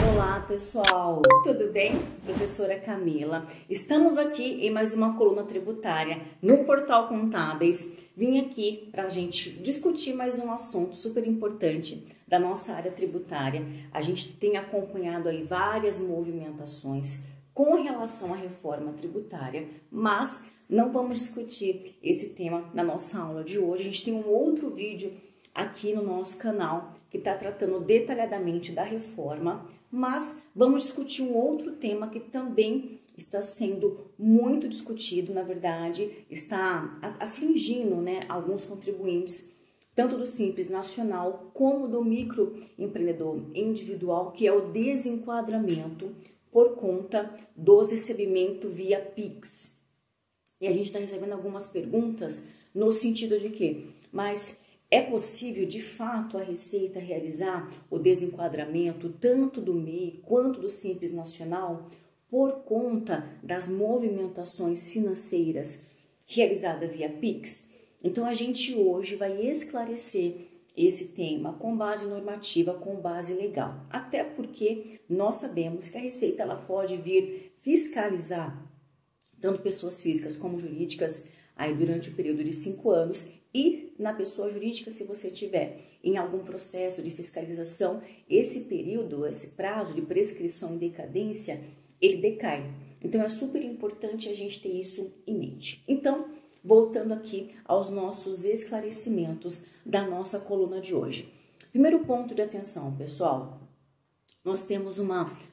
Olá pessoal, tudo bem? Professora Camila. Estamos aqui em mais uma coluna tributária no Portal Contábeis. Vim aqui para a gente discutir mais um assunto super importante da nossa área tributária. A gente tem acompanhado aí várias movimentações com relação à reforma tributária, mas não vamos discutir esse tema na nossa aula de hoje. A gente tem um outro vídeo aqui no nosso canal que está tratando detalhadamente da reforma, mas vamos discutir um outro tema que também está sendo muito discutido, na verdade, está afligindo, alguns contribuintes, tanto do Simples Nacional como do microempreendedor individual, que é o desenquadramento por conta dos recebimentos via Pix. E a gente está recebendo algumas perguntas no sentido de que, mas é possível, de fato, a Receita realizar o desenquadramento tanto do MEI quanto do Simples Nacional por conta das movimentações financeiras realizadas via Pix? Então, a gente hoje vai esclarecer esse tema com base normativa, com base legal. Até porque nós sabemos que a Receita ela pode vir fiscalizar tanto pessoas físicas como jurídicas aí durante o período de 5 anos. E na pessoa jurídica, se você tiver em algum processo de fiscalização, esse período, esse prazo de prescrição e decadência, ele decai. Então, é super importante a gente ter isso em mente. Então, voltando aqui aos nossos esclarecimentos da nossa coluna de hoje. Primeiro ponto de atenção, pessoal, nós temos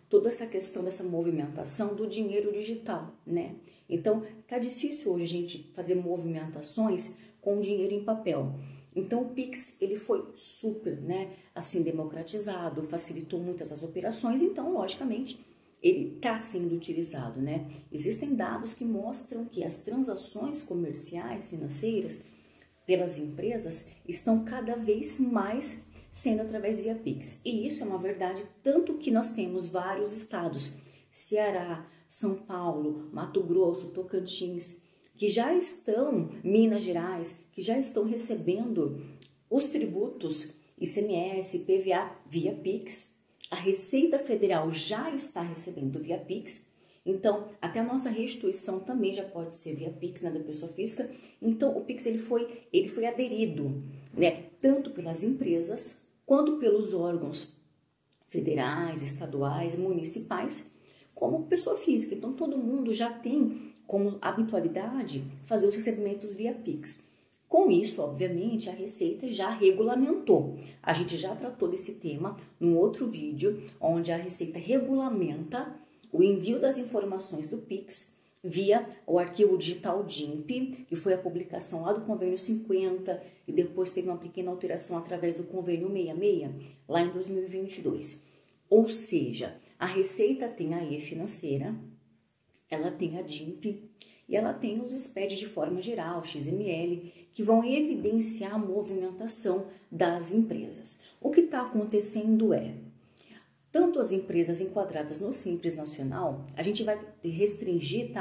toda essa questão dessa movimentação do dinheiro digital, né? Então, tá difícil hoje a gente fazer movimentações com dinheiro em papel. Então, o Pix, ele foi super, democratizado, facilitou muitas as operações, então, logicamente, ele está sendo utilizado, né? Existem dados que mostram que as transações comerciais, financeiras, pelas empresas, estão cada vez mais sendo através via Pix. E isso é uma verdade, tanto que nós temos vários estados, Ceará, São Paulo, Mato Grosso, Tocantins, que já estão, Minas Gerais, que já estão recebendo os tributos ICMS, PVA via Pix. A Receita Federal já está recebendo via Pix. Então, até a nossa restituição também já pode ser via Pix, da pessoa física. Então, o Pix ele foi aderido, tanto pelas empresas quanto pelos órgãos federais, estaduais, municipais, como pessoa física. Então, todo mundo já tem como habitualidade fazer os recebimentos via Pix. Com isso, obviamente, a Receita já regulamentou. A gente já tratou desse tema num outro vídeo, onde a Receita regulamenta o envio das informações do Pix via o arquivo digital DIMP, que foi a publicação lá do convênio 50, e depois teve uma pequena alteração através do convênio 66, lá em 2022. Ou seja, a Receita tem a e-financeira, ela tem a DIMP e ela tem os SPED de forma geral, XML, que vão evidenciar a movimentação das empresas. O que está acontecendo é, tanto as empresas enquadradas no Simples Nacional, a gente vai restringir,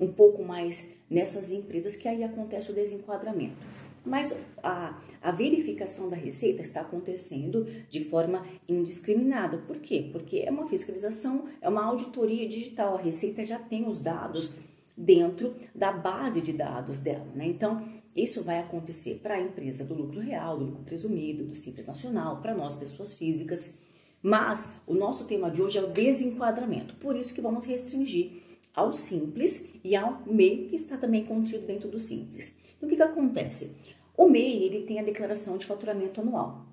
um pouco mais nessas empresas que aí acontece o desenquadramento. Mas a verificação da Receita está acontecendo de forma indiscriminada. Por quê? Porque é uma fiscalização, é uma auditoria digital. A Receita já tem os dados dentro da base de dados dela, Então, isso vai acontecer para a empresa do lucro real, do lucro presumido, do Simples Nacional, para nós, pessoas físicas. Mas o nosso tema de hoje é o desenquadramento. Por isso que vamos restringir ao Simples e ao MEI, que está também contido dentro do Simples. Então, o que acontece? O MEI, ele tem a declaração de faturamento anual,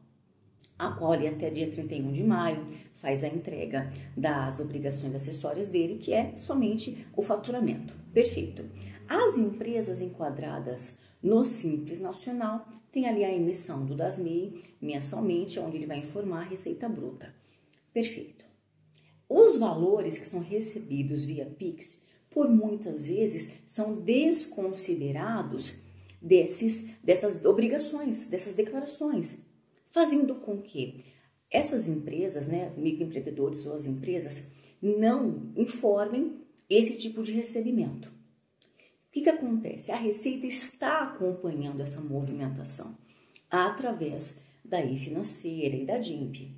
a qual ele até dia 31 de maio faz a entrega das obrigações acessórias dele, que é somente o faturamento. Perfeito. As empresas enquadradas no Simples Nacional têm ali a emissão do DAS-MEI mensalmente, onde ele vai informar a receita bruta. Perfeito. Os valores que são recebidos via Pix, por muitas vezes, são desconsiderados dessas obrigações, dessas declarações, fazendo com que essas empresas, microempreendedores ou as empresas, não informem esse tipo de recebimento. que acontece? A Receita está acompanhando essa movimentação através da e-financeira e da DIMP.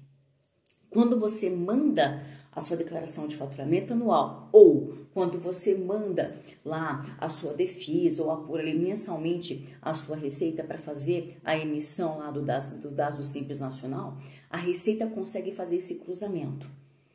Quando você manda a sua declaração de faturamento anual ou quando você manda lá a sua DEFIS ou apura ali mensalmente a sua receita para fazer a emissão lá dos dados do Simples Nacional, a Receita consegue fazer esse cruzamento.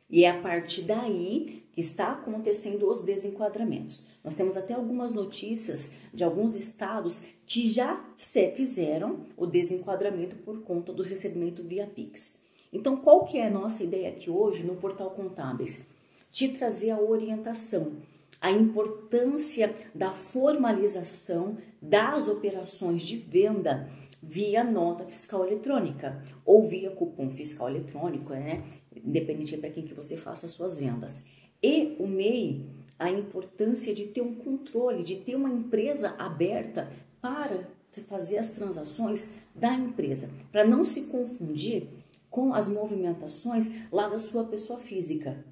E é a partir daí que está acontecendo os desenquadramentos. Nós temos até algumas notícias de alguns estados que já fizeram o desenquadramento por conta do recebimento via Pix. Então, qual que é a nossa ideia aqui hoje no Portal Contábeis? Te trazer a orientação, a importância da formalização das operações de venda via nota fiscal eletrônica ou via cupom fiscal eletrônico, né? Independente para quem que você faça as suas vendas. E o MEI, a importância de ter um controle, de ter uma empresa aberta para fazer as transações da empresa, para não se confundir com as movimentações lá da sua pessoa física.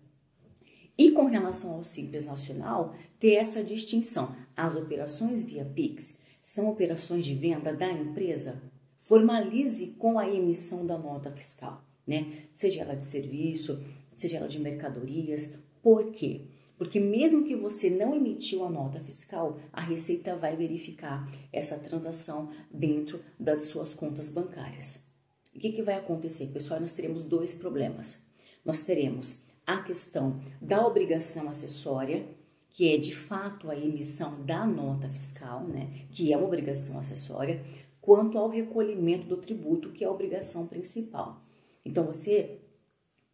E com relação ao Simples Nacional, ter essa distinção. As operações via Pix são operações de venda da empresa. Formalize com a emissão da nota fiscal, né? Seja ela de serviço, seja ela de mercadorias. Por quê? Porque mesmo que você não emitiu a nota fiscal, a Receita vai verificar essa transação dentro das suas contas bancárias. O que vai acontecer, pessoal? Nós teremos dois problemas. Nós teremos a questão da obrigação acessória, que é de fato a emissão da nota fiscal, né? Que é uma obrigação acessória, quanto ao recolhimento do tributo, que é a obrigação principal. Então, você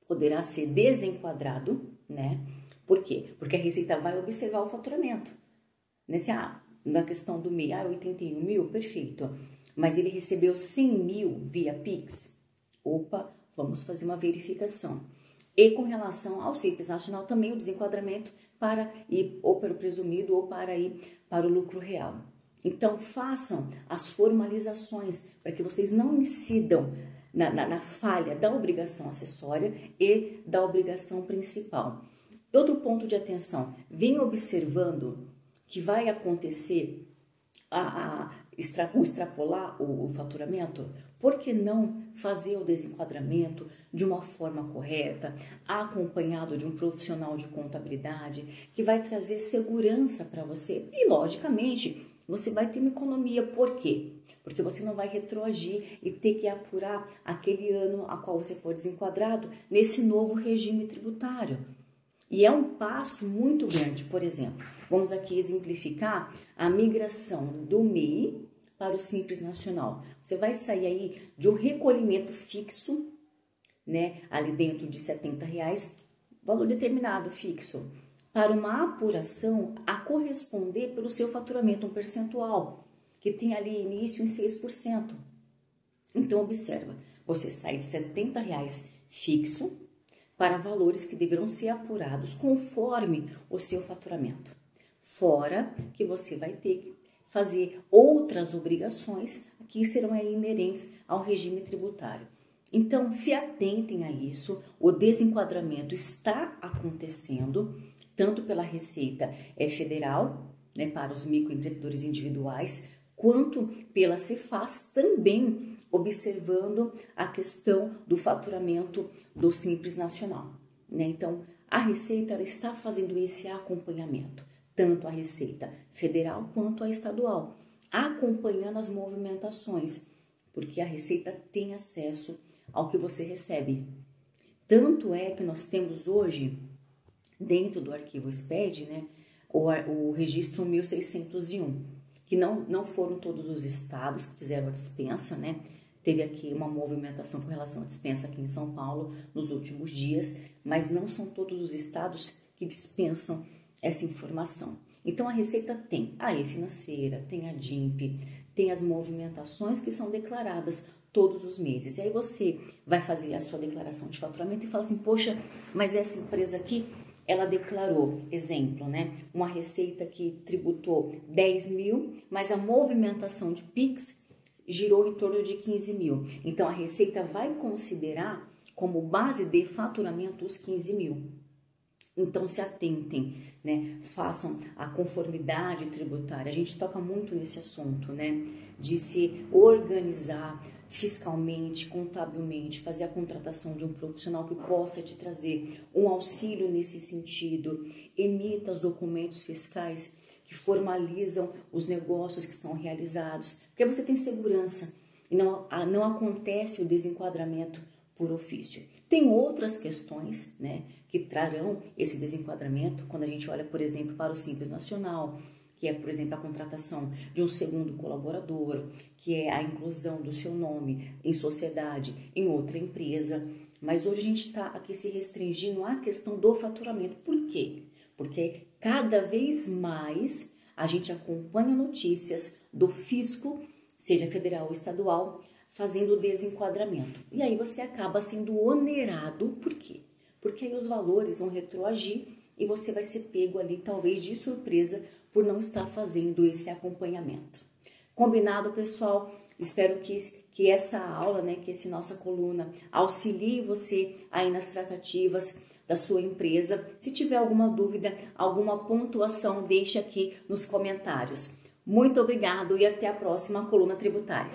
poderá ser desenquadrado, né? Por quê? Porque a Receita vai observar o faturamento. Na questão do MEI, 81 mil, perfeito. Mas ele recebeu 100 mil via Pix. Opa, vamos fazer uma verificação. E com relação ao Simples Nacional, também o desenquadramento para ir ou para o presumido ou para ir para o lucro real. Então, façam as formalizações para que vocês não incidam na falha da obrigação acessória e da obrigação principal. Outro ponto de atenção, venha observando que vai acontecer extrapolar o faturamento. Por que não fazer o desenquadramento de uma forma correta, acompanhado de um profissional de contabilidade que vai trazer segurança para você? E, logicamente, você vai ter uma economia. Por quê? Porque você não vai retroagir e ter que apurar aquele ano a qual você for desenquadrado nesse novo regime tributário. E é um passo muito grande. Por exemplo, vamos aqui exemplificar a migração do MEI para o Simples Nacional. Você vai sair aí de um recolhimento fixo, né, ali dentro de R$70, valor determinado fixo, para uma apuração a corresponder pelo seu faturamento, um percentual, que tem ali início em 6%. Então, observa, você sai de R$70 fixo para valores que deverão ser apurados conforme o seu faturamento. Fora que você vai ter que fazer outras obrigações que serão aí inerentes ao regime tributário. Então, se atentem a isso, o desenquadramento está acontecendo, tanto pela Receita Federal, né, para os microempreendedores individuais, quanto pela Cefaz também, observando a questão do faturamento do Simples Nacional, né? Então, a Receita ela está fazendo esse acompanhamento, tanto a Receita Federal quanto a estadual, acompanhando as movimentações, porque a Receita tem acesso ao que você recebe. Tanto é que nós temos hoje, dentro do arquivo SPED, né, o registro 1601, que não foram todos os estados que fizeram a dispensa, né? Teve aqui uma movimentação com relação à dispensa aqui em São Paulo nos últimos dias, mas não são todos os estados que dispensam essa informação. Então, a Receita tem a e-financeira, tem a DIMP, tem as movimentações que são declaradas todos os meses. E aí você vai fazer a sua declaração de faturamento e fala assim, poxa, mas essa empresa aqui, ela declarou, exemplo, né, uma receita que tributou 10 mil, mas a movimentação de Pix girou em torno de 15 mil. Então, a Receita vai considerar como base de faturamento os 15 mil. Então se atentem, né? Façam a conformidade tributária. A gente toca muito nesse assunto, né? De se organizar fiscalmente, contabilmente, fazer a contratação de um profissional que possa te trazer um auxílio nesse sentido. Emita os documentos fiscais que formalizam os negócios que são realizados, porque você tem segurança e não acontece o desenquadramento por ofício. Tem outras questões, né, que trarão esse desenquadramento quando a gente olha, por exemplo, para o Simples Nacional, que é, por exemplo, a contratação de um segundo colaborador, que é a inclusão do seu nome em sociedade, em outra empresa. Mas hoje a gente está aqui se restringindo à questão do faturamento. Por quê? Porque cada vez mais a gente acompanha notícias do fisco, seja federal ou estadual, fazendo o desenquadramento. E aí você acaba sendo onerado, por quê? Porque aí os valores vão retroagir e você vai ser pego ali, talvez de surpresa, por não estar fazendo esse acompanhamento. Combinado, pessoal? Espero que essa aula, né, que essa nossa coluna auxilie você aí nas tratativas da sua empresa. Se tiver alguma dúvida, alguma pontuação, deixe aqui nos comentários. Muito obrigado e até a próxima coluna tributária.